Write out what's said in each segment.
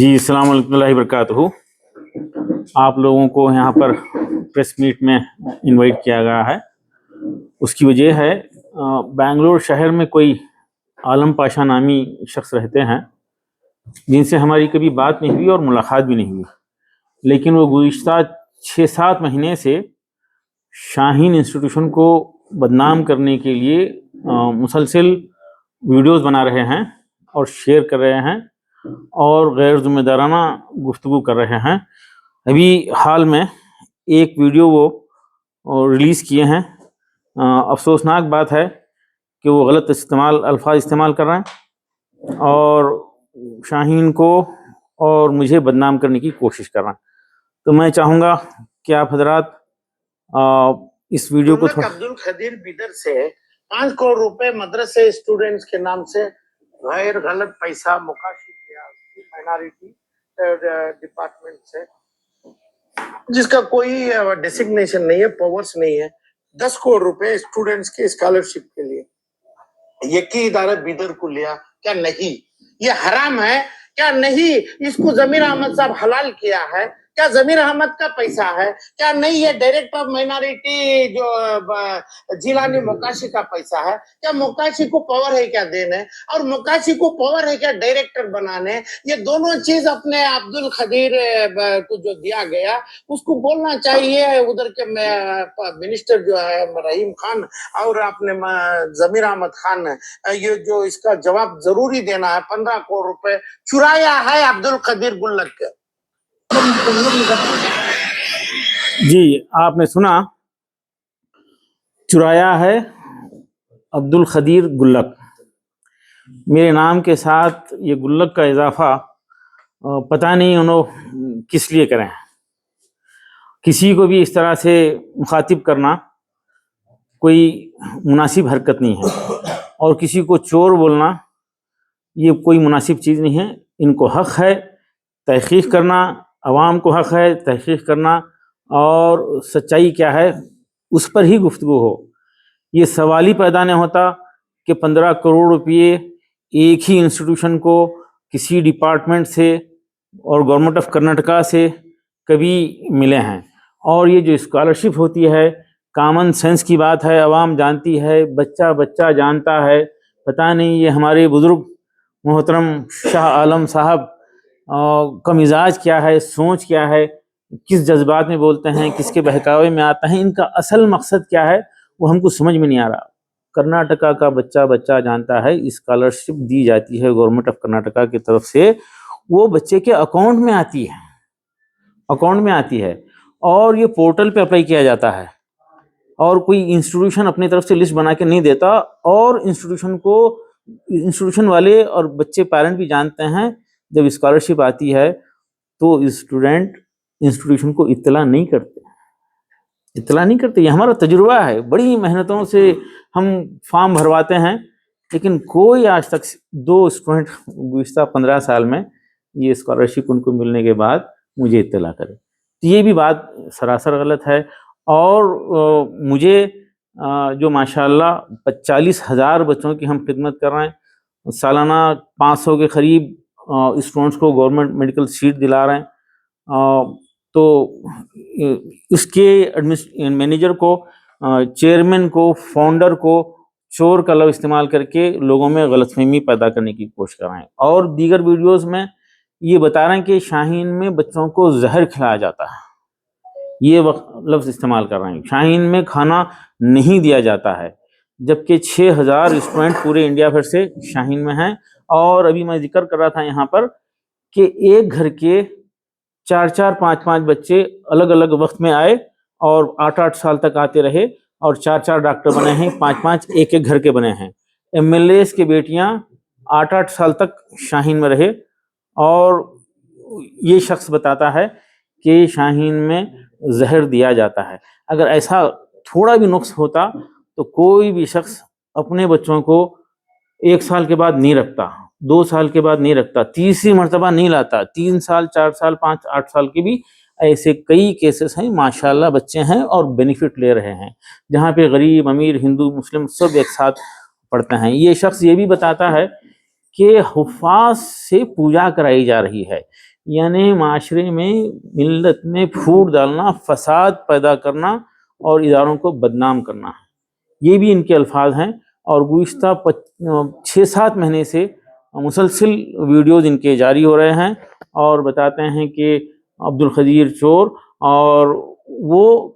جی السلام علیکم اللہ وبرکاتہ۔ آپ لوگوں کو یہاں پر پریس میٹ میں انوائٹ کیا گیا ہے۔ اس کی وجہ ہے بنگلور شہر میں کوئی عالم پاشا نامی شخص رہتے ہیں جن سے ہماری کبھی بات نہیں ہوئی اور ملاقات بھی نہیں ہوئی، لیکن وہ گزشتہ 6-7 مہینے سے شاہین انسٹیٹیوشن کو بدنام کرنے کے لیے مسلسل ویڈیوز بنا رہے ہیں اور شیئر کر رہے ہیں اور غیر ذمہ دارانہ گفتگو کر رہے ہیں۔ ابھی حال میں ایک ویڈیو وہ ریلیز کیے ہیں۔ افسوسناک بات ہے کہ وہ غلط الفاظ استعمال کر رہے ہیں اور شاہین کو اور مجھے بدنام کرنے کی کوشش کر رہے ہیں۔ تو میں چاہوں گا کہ آپ حضرات اس ویڈیو کو عبد القدیر بیدر سے 5 کروڑ روپے مدرسے اسٹوڈنٹس کے نام سے غیر غلط پیسہ مقاشی کیا مائنارٹی ڈپارٹمنٹ سے، جس کا کوئی ڈیسگنیشن نہیں ہے، پاورز نہیں ہے۔ 10 کروڑ روپے اسٹوڈنٹس کی اسکالرشپ کے لیے یہ کی ادارہ بیدر کو لیا، کیا نہیں یہ حرام ہے؟ کیا نہیں اس کو ضمیر احمد صاحب حلال کیا ہے؟ کیا ضمیر احمد کا پیسہ ہے؟ کیا نہیں یہ ڈائریکٹر آف مائنارٹی جو جیلانی موکاشی کا پیسہ ہے؟ کیا موکاشی کو پاور ہے کیا دینے، اور موکاشی کو پاور ہے کیا ڈائریکٹر بنانے؟ یہ دونوں چیز اپنے عبد القدیر کو جو دیا گیا اس کو بولنا چاہیے۔ ادھر کے منسٹر جو ہے رحیم خان اور اپنے ضمیر احمد خان، یہ جو اس کا جواب ضروری دینا ہے۔ 15 کروڑ روپے چرایا ہے عبد القدیر گلک کے۔ جی آپ نے سنا، چرایا ہے عبد القدیر گلک۔ میرے نام کے ساتھ یہ گلک کا اضافہ پتہ نہیں انہوں کس لیے کریں۔ کسی کو بھی اس طرح سے مخاطب کرنا کوئی مناسب حرکت نہیں ہے، اور کسی کو چور بولنا یہ کوئی مناسب چیز نہیں ہے۔ ان کو حق ہے تحقیق کرنا، عوام کو حق ہے تحقیق کرنا، اور سچائی کیا ہے اس پر ہی گفتگو ہو۔ یہ سوال ہی پیدا نہیں ہوتا کہ 15 کروڑ روپئے ایک ہی انسٹیٹیوشن کو کسی ڈپارٹمنٹ سے اور گورنمنٹ آف کرناٹکا سے کبھی ملے ہیں۔ اور یہ جو اسکالرشپ ہوتی ہے کامن سینس کی بات ہے، عوام جانتی ہے، بچہ بچہ جانتا ہے۔ پتہ نہیں یہ ہمارے بزرگ محترم شاہ عالم صاحب کا مزاج کیا ہے، سوچ کیا ہے، کس جذبات میں بولتے ہیں، کس کے بہکاوے میں آتے ہیں، ان کا اصل مقصد کیا ہے وہ ہم کو سمجھ میں نہیں آ رہا۔ کرناٹکا کا بچہ بچہ جانتا ہے، اسکالرشپ دی جاتی ہے گورنمنٹ آف کرناٹکا کی طرف سے، وہ بچے کے اکاؤنٹ میں آتی ہے اور یہ پورٹل پہ اپلائی کیا جاتا ہے، اور کوئی انسٹیٹیوشن اپنی طرف سے لسٹ بنا کے نہیں دیتا، اور انسٹیٹیوشن والے اور بچے پیرنٹ بھی جانتے ہیں جب اسکالرشپ آتی ہے تو اسٹوڈنٹ انسٹیٹیوشن کو اطلاع نہیں کرتے۔ یہ ہمارا تجربہ ہے، بڑی محنتوں سے ہم فارم بھرواتے ہیں، لیکن کوئی آج تک 2 اسٹوڈنٹ گزشتہ 15 سال میں یہ اسکالرشپ ان کو ملنے کے بعد مجھے اطلاع کرے۔ تو یہ بھی بات سراسر غلط ہے۔ اور مجھے جو ماشاءاللہ 40,000 بچوں کی ہم خدمت کر رہے ہیں، سالانہ 500 کے قریب اسٹوڈنٹس کو گورنمنٹ میڈیکل سیٹ دلا رہے ہیں، تو اس کے مینیجر کو، چیئرمین کو، فاؤنڈر کو چور کا لفظ استعمال کر کے لوگوں میں غلط فہمی پیدا کرنے کی کوشش کر رہے ہیں، اور دیگر ویڈیوز میں یہ بتا رہے ہیں کہ شاہین میں بچوں کو زہر کھلایا جاتا ہے، یہ لفظ استعمال کر رہے ہیں۔ شاہین میں کھانا نہیں دیا جاتا ہے، جبکہ 6,000 اسٹوڈنٹ پورے انڈیا بھر سے شاہین میں ہیں۔ اور ابھی میں ذکر کر رہا تھا یہاں پر کہ ایک گھر کے 4-4 5-5 بچے الگ الگ وقت میں آئے اور 8-8 سال تک آتے رہے، اور 4-4 ڈاکٹر بنے ہیں، 5-5 ایک ایک گھر کے بنے ہیں۔ MLAs کے بیٹیاں 8-8 سال تک شاہین میں رہے، اور یہ شخص بتاتا ہے کہ شاہین میں زہر دیا جاتا ہے۔ اگر ایسا تھوڑا بھی نقص ہوتا تو کوئی بھی شخص اپنے بچوں کو 1 سال کے بعد نہیں رکھتا، 2 سال کے بعد نہیں رکھتا، تیسری مرتبہ نہیں لاتا، 3 سال 4 سال 5 8 سال کے بھی ایسے کئی کیسز ہیں۔ ماشاءاللہ بچے ہیں اور بینیفٹ لے رہے ہیں، جہاں پہ غریب امیر ہندو مسلم سب ایک ساتھ پڑھتے ہیں۔ یہ شخص یہ بھی بتاتا ہے کہ حفاظ سے پوجا کرائی جا رہی ہے، یعنی معاشرے میں ملت میں پھوٹ ڈالنا، فساد پیدا کرنا اور اداروں کو بدنام کرنا ہے، یہ بھی ان کے الفاظ ہیں۔ اور گزشتہ 6-7 مہینے سے مسلسل ویڈیوز ان کے جاری ہو رہے ہیں اور بتاتے ہیں کہ عبدالقدیر چور اور وہ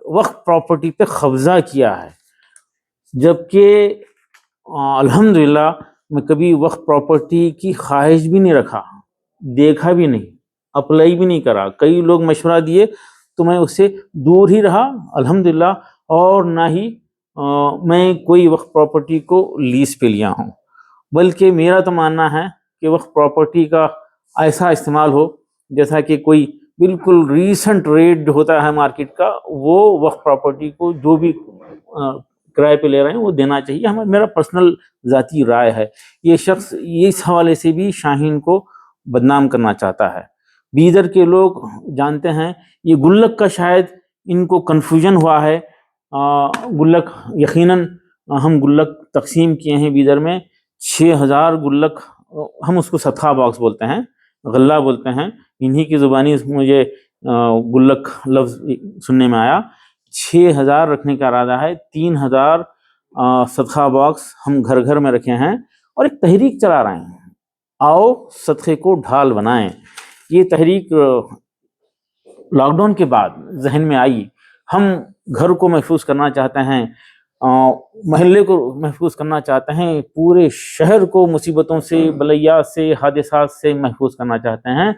وقف پراپرٹی پہ قبضہ کیا ہے، جبکہ الحمدللہ میں کبھی وقف پراپرٹی کی خواہش بھی نہیں رکھا، دیکھا بھی نہیں، اپلائی بھی نہیں کرا۔ کئی لوگ مشورہ دیے تو میں اس سے دور ہی رہا الحمدللہ، اور نہ ہی میں کوئی وقف پراپرٹی کو لیز پہ لیا ہوں، بلکہ میرا تو ماننا ہے کہ وقف پراپرٹی کا ایسا استعمال ہو جیسا کہ کوئی بالکل ریسنٹ ریٹ ہوتا ہے مارکیٹ کا، وہ وقف پراپرٹی کو جو بھی کرائے پہ لے رہے ہیں وہ دینا چاہیے۔ میرا پرسنل ذاتی رائے ہے۔ یہ شخص اس حوالے سے بھی شاہین کو بدنام کرنا چاہتا ہے۔ بیدر کے لوگ جانتے ہیں، یہ گلک کا شاید ان کو کنفیوژن ہوا ہے۔ گلک یقیناً ہم گلک تقسیم کیے ہیں بیدر میں 6000 گلک، ہم اس کو صدقہ باکس بولتے ہیں، غلہ بولتے ہیں، انہی کی زبانی مجھے گلک لفظ سننے میں آیا۔ 6000 رکھنے کا ارادہ ہے، 3000 صدقہ باکس ہم گھر گھر میں رکھے ہیں اور ایک تحریک چلا رہے ہیں، آؤ صدقے کو ڈھال بنائیں۔ یہ تحریک لاک ڈاؤن کے بعد ذہن میں آئی۔ ہم گھر کو محفوظ کرنا چاہتے ہیں، محلے کو محفوظ کرنا چاہتے ہیں، پورے شہر کو مصیبتوں سے، بلیات سے، حادثات سے محفوظ کرنا چاہتے ہیں،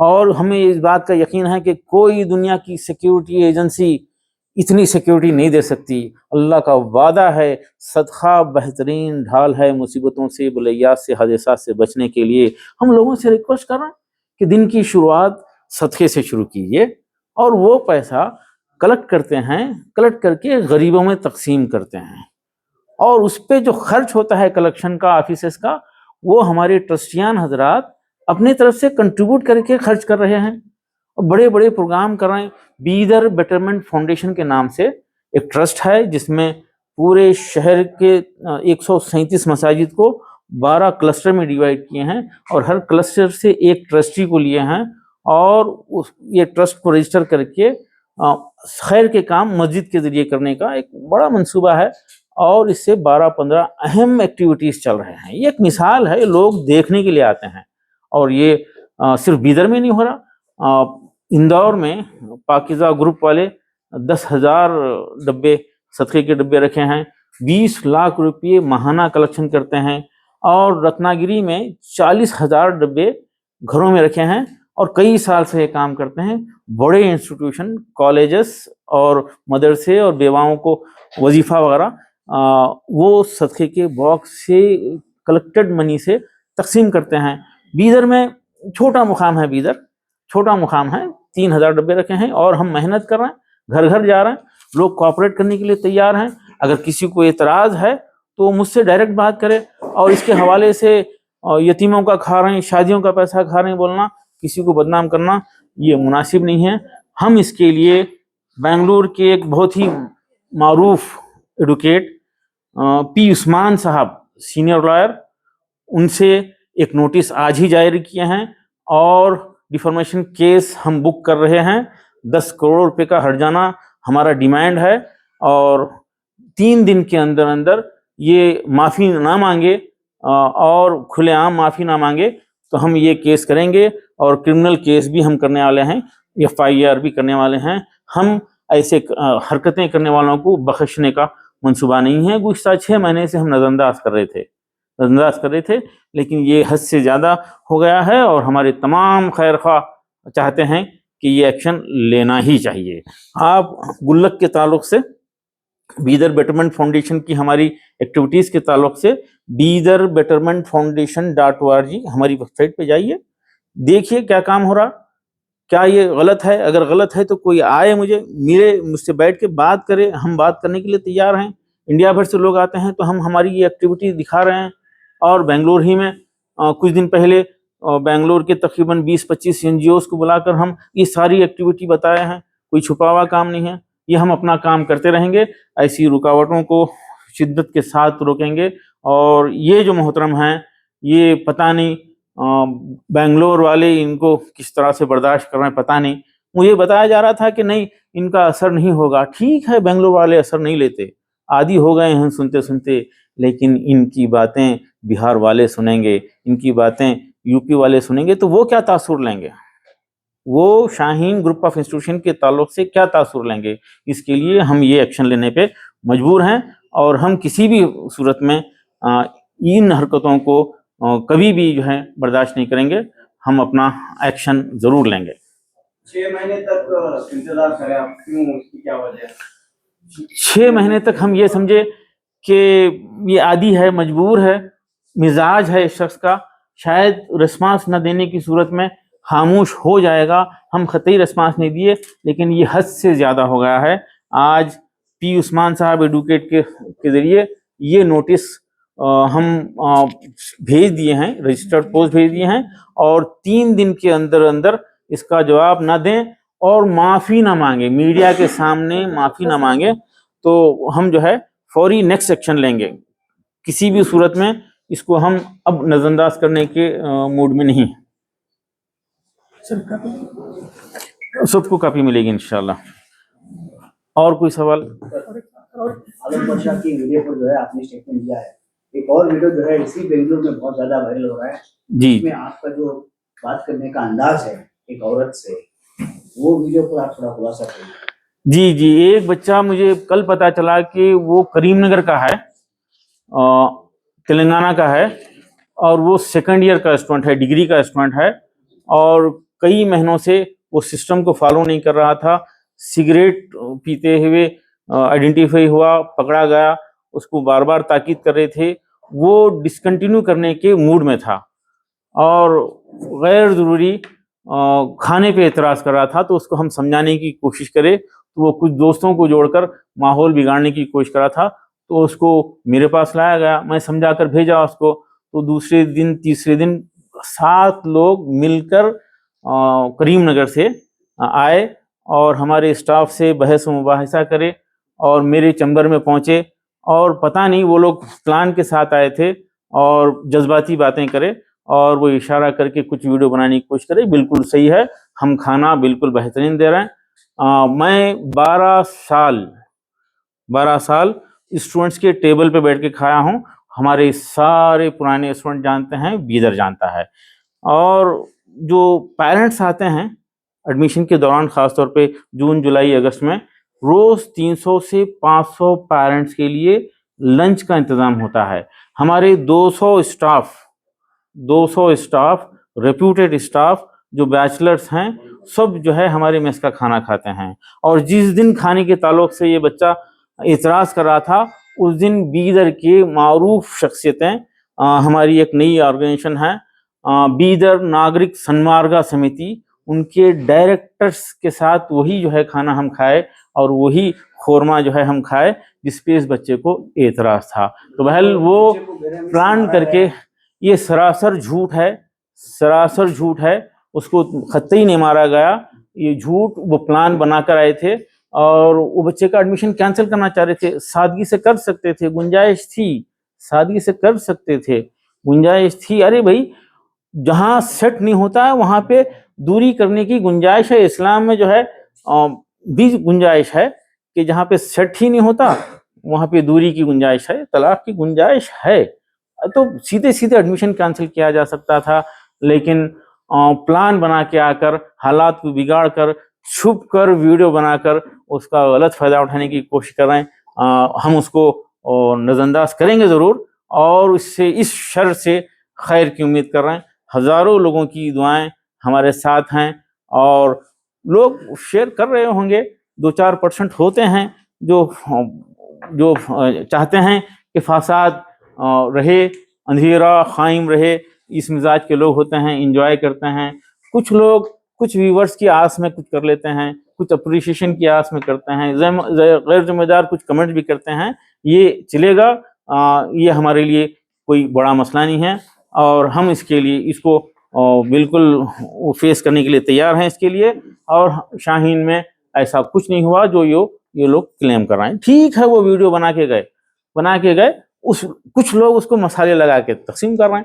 اور ہمیں اس بات کا یقین ہے کہ کوئی دنیا کی سیکیورٹی ایجنسی اتنی سیکیورٹی نہیں دے سکتی۔ اللہ کا وعدہ ہے، صدقہ بہترین ڈھال ہے مصیبتوں سے، بلیات سے، حادثات سے بچنے کے لیے۔ ہم لوگوں سے ریکویسٹ کر رہے ہیں کہ دن کی شروعات صدقے سے شروع کیجیے، اور وہ پیسہ کلیکٹ کرتے ہیں، کلیکٹ کر کے غریبوں میں تقسیم کرتے ہیں، اور اس پہ جو خرچ ہوتا ہے کلیکشن کا، آفیسز کا، وہ ہمارے ٹرسٹیان حضرات اپنے طرف سے کنٹریبیوٹ کر کے خرچ کر رہے ہیں، اور بڑے بڑے پروگرام کر رہے ہیں۔ بیدر بیٹرمنٹ فاؤنڈیشن کے نام سے ایک ٹرسٹ ہے جس میں پورے شہر کے 137 مساجد کو 12 کلسٹر میں ڈیوائیڈ کیے ہیں، اور ہر کلسٹر سے ایک ٹرسٹی کو لیے ہیں، اور یہ ٹرسٹ کو رجسٹر کر کے خیر کے کام مسجد کے ذریعے کرنے کا ایک بڑا منصوبہ ہے، اور اس سے 12-15 اہم ایکٹیویٹیز چل رہے ہیں۔ یہ ایک مثال ہے، لوگ دیکھنے کے لیے آتے ہیں، اور یہ صرف بیدر میں نہیں ہو رہا۔ اندور میں پاکیزہ گروپ والے 10,000 ڈبے صدقے کے ڈبے رکھے ہیں، 20 لاکھ روپے ماہانہ کلیکشن کرتے ہیں، اور رتناگری میں 40,000 ڈبے گھروں میں رکھے ہیں، اور کئی سال سے یہ کام کرتے ہیں۔ بڑے انسٹیٹیوشن، کالجز اور مدرسے اور بیواؤں کو وظیفہ وغیرہ وہ صدقے کے باکس سے کلیکٹڈ منی سے تقسیم کرتے ہیں۔ بیدر میں چھوٹا مقام ہے، بیدر چھوٹا مقام ہے، 3000 ڈبے رکھے ہیں، اور ہم محنت کر رہے ہیں، گھر گھر جا رہے ہیں، لوگ کوآپریٹ کرنے کے لیے تیار ہیں۔ اگر کسی کو اعتراض ہے تو مجھ سے ڈائریکٹ بات کرے، اور اس کے حوالے سے یتیموں کا کھا رہے ہیں، شادیوں کا پیسہ کھا رہے ہیں بولنا، کسی کو بدنام کرنا، یہ مناسب نہیں ہے۔ ہم اس کے لیے بنگلور کے ایک بہت ہی معروف ایڈوکیٹ پی عثمان صاحب، سینئر لائر، ان سے ایک نوٹس آج ہی جاری کیے ہیں، اور ڈیفارمیشن کیس ہم بک کر رہے ہیں۔ 10 کروڑ روپے کا ہرجانہ ہمارا ڈیمانڈ ہے، اور 3 دن کے اندر اندر یہ معافی نہ مانگے اور کھلے عام معافی نہ مانگے تو ہم یہ کیس کریں گے، اور کرمنل کیس بھی ہم کرنے والے ہیں، FIR بھی کرنے والے ہیں۔ ہم ایسے حرکتیں کرنے والوں کو بخشنے کا منصوبہ نہیں ہے۔ گزشتہ 6 مہینے سے ہم نظر انداز کر رہے تھے، لیکن یہ حد سے زیادہ ہو گیا ہے، اور ہمارے تمام خیر خواہ چاہتے ہیں کہ یہ ایکشن لینا ہی چاہیے۔ آپ گلک کے تعلق سے، بیدر بیٹرمنٹ فاؤنڈیشن کی ہماری ایکٹیویٹیز کے تعلق سے biderbetermentfoundation.org ہماری ویب سائٹ پہ جائیے، دیکھیے کیا کام ہو رہا، کیا یہ غلط ہے؟ اگر غلط ہے تو کوئی آئے، مجھ سے بیٹھ کے بات کرے، ہم بات کرنے کے لیے تیار ہیں۔ انڈیا بھر سے لوگ آتے ہیں تو ہم ہماری یہ ایکٹیویٹی دکھا رہے ہیں، اور بنگلور ہی میں کچھ دن پہلے بنگلور کے تقریباً 20-25 NGOs کو بلا کر ہم یہ ساری ایکٹیویٹی بتائے ہیں۔ کوئی چھپا ہوا کام نہیں ہے، یہ ہم اپنا کام کرتے رہیں گے، ایسی رکاوٹوں کو شدت کے ساتھ روکیں گے۔ اور یہ جو محترم ہیں، یہ پتہ نہیں بنگلور والے ان کو کس طرح سے برداشت کر رہے ہیں پتہ نہیں. مجھے بتایا جا رہا تھا کہ نہیں ان کا اثر نہیں ہوگا. ٹھیک ہے بنگلور والے اثر نہیں لیتے, عادی ہو گئے ہیں سنتے سنتے, لیکن ان کی باتیں بہار والے سنیں گے, ان کی باتیں یو پی والے سنیں گے تو وہ کیا تاثر لیں گے, وہ شاہین گروپ آف انسٹیٹیوشن کے تعلق سے کیا تاثر لیں گے. اس کے لیے ہم یہ ایکشن لینے پہ مجبور ہیں, اور ہم کسی بھی صورت میں ان حرکتوں کو کبھی بھی جو ہے برداشت نہیں کریں گے. ہم اپنا ایکشن ضرور لیں گے. 6 مہینے تک انتظار کریں آپ, کیوں, اس کی کیا وجہ ہے؟ 6 مہینے تک ہم یہ سمجھے کہ یہ عادی ہے, مجبور ہے, مزاج ہے اس شخص کا, شاید رسپانس نہ دینے کی صورت میں خاموش ہو جائے گا. ہم قطعی رسپانس نہیں دیے, لیکن یہ حد سے زیادہ ہو گیا ہے. آج پی عثمان صاحب ایڈوکیٹ کے ذریعے یہ نوٹس ہم بھیج دیے ہیں, رجسٹرڈ پوسٹ بھیج دیے ہیں, اور 3 دن کے اندر اندر اس کا جواب نہ دیں اور معافی نہ مانگے, میڈیا کے سامنے معافی نہ مانگے, تو ہم جو ہے فوری نیکسٹ ایکشن لیں گے. کسی بھی صورت میں اس کو ہم اب نظر انداز کرنے کے موڈ میں نہیں ہیں. سب کو کاپی ملے گی انشاءاللہ. اور کوئی سوال؟ عالم بادشاہ کی ویڈیو پر جو ہے آپ نے اسٹیٹمنٹ دیا ہے, ایک اور ویڈیو جو ہے اسی بنگلور میں بہت زیادہ وائرل ہو رہا ہے, جی اس میں آپ کا جو بات کرنے کا انداز ہے ایک عورت سے, وہ ویڈیو پر آپ تھوڑا خلاصہ کریں. جی جی, ایک بچہ مجھے کل پتا چلا کہ وہ کریم نگر کا ہے, تلنگانہ کا ہے, اور وہ 2nd ایئر کا اسٹوڈنٹ ہے, ڈگری کا اسٹوڈنٹ ہے, اور کئی مہینوں سے وہ سسٹم کو فالو نہیں کر رہا تھا. سگریٹ پیتے ہوئے آئیڈینٹیفائی ہوا, پکڑا گیا, اس کو بار بار تاکید کر رہے تھے. وہ ڈسکنٹینیو کرنے کے موڈ میں تھا اور غیر ضروری کھانے پہ اعتراض کر رہا تھا. تو اس کو ہم سمجھانے کی کوشش کرے تو وہ کچھ دوستوں کو جوڑ کر ماحول بگاڑنے کی کوشش کر رہا تھا. تو اس کو میرے پاس لایا گیا, میں سمجھا کر بھیجا اس کو. تو دوسرے دن تیسرے دن 7 لوگ مل کر کریم نگر سے آئے اور ہمارے اسٹاف سے بحث و مباحثہ کرے اور میرے چیمبر میں پہنچے, اور پتہ نہیں وہ لوگ پلان کے ساتھ آئے تھے اور جذباتی باتیں کرے, اور وہ اشارہ کر کے کچھ ویڈیو بنانے کی کوشش کرے. بالکل صحیح ہے, ہم کھانا بالکل بہترین دے رہے ہیں. میں 12 سال اسٹوڈنٹس کے ٹیبل پہ بیٹھ کے کھایا ہوں. ہمارے سارے پرانے اسٹوڈنٹ جانتے ہیں, بیدر جانتا ہے, اور جو پیرنٹس آتے ہیں ایڈمیشن کے دوران, خاص طور پہ جون جولائی اگست میں, روز 300 سے 500 پیرنٹس کے لیے لنچ کا انتظام ہوتا ہے. ہمارے 200 اسٹاف ریپیوٹیڈ اسٹاف جو بیچلرس ہیں, سب جو ہے ہمارے میس کا کھانا کھاتے ہیں. اور جس دن کھانے کے تعلق سے یہ بچہ اعتراض کر رہا تھا, اس دن بیدر کے معروف شخصیتیں, ہماری ایک نئی آرگنائزیشن ہے بیدر ناگرک سنمارگا سمیتی, ان کے ڈائریکٹرز کے ساتھ وہی جو ہے کھانا ہم کھائے, اور وہی خورما جو ہے ہم کھائے جس پہ اس بچے کو اعتراض تھا. تو بہرحال وہ پلان کر کے, یہ سراسر جھوٹ ہے, اس کو قطعی نہیں مارا گیا, یہ جھوٹ وہ پلان بنا کر آئے تھے, اور وہ بچے کا ایڈمیشن کینسل کرنا چاہ رہے تھے. سادگی سے کر سکتے تھے, گنجائش تھی, سادگی سے کر سکتے تھے, گنجائش تھی. ارے بھائی, جہاں سیٹ نہیں ہوتا ہے وہاں پہ دوری کرنے کی گنجائش ہے. اسلام میں جو ہے بھی گنجائش ہے کہ جہاں پہ سیٹ ہی نہیں ہوتا وہاں پہ دوری کی گنجائش ہے, طلاق کی گنجائش ہے. تو سیدھے ایڈمیشن کینسل کیا جا سکتا تھا, لیکن پلان بنا کے آ کر, حالات کو بگاڑ کر, چھپ کر ویڈیو بنا کر اس کا غلط فائدہ اٹھانے کی کوشش کر رہے ہیں. ہم اس کو نظر انداز کریں گے ضرور, اور اس شر سے خیر کی امید کر رہے ہیں. ہزاروں لوگوں کی دعائیں ہمارے ساتھ ہیں, اور لوگ شیئر کر رہے ہوں گے. 2-4% ہوتے ہیں جو چاہتے ہیں کہ فساد رہے, اندھیرا قائم رہے. اس مزاج کے لوگ ہوتے ہیں, انجوائے کرتے ہیں. کچھ لوگ کچھ ویورز کی آس میں کچھ کر لیتے ہیں, کچھ اپریشیشن کی آس میں کرتے ہیں, غیر ذمہ دار کچھ کمنٹ بھی کرتے ہیں. یہ چلے گا, یہ ہمارے لیے کوئی بڑا مسئلہ نہیں ہے, اور ہم اس کے لیے اس کو بالکل فیس کرنے کے لیے تیار ہیں اس کے لیے. اور شاہین میں ایسا کچھ نہیں ہوا جو یہ لوگ کلیم کر رہے ہیں. ٹھیک ہے, وہ ویڈیو بنا کے گئے, کچھ لوگ اس کو مسالے لگا کے تقسیم کر رہے ہیں.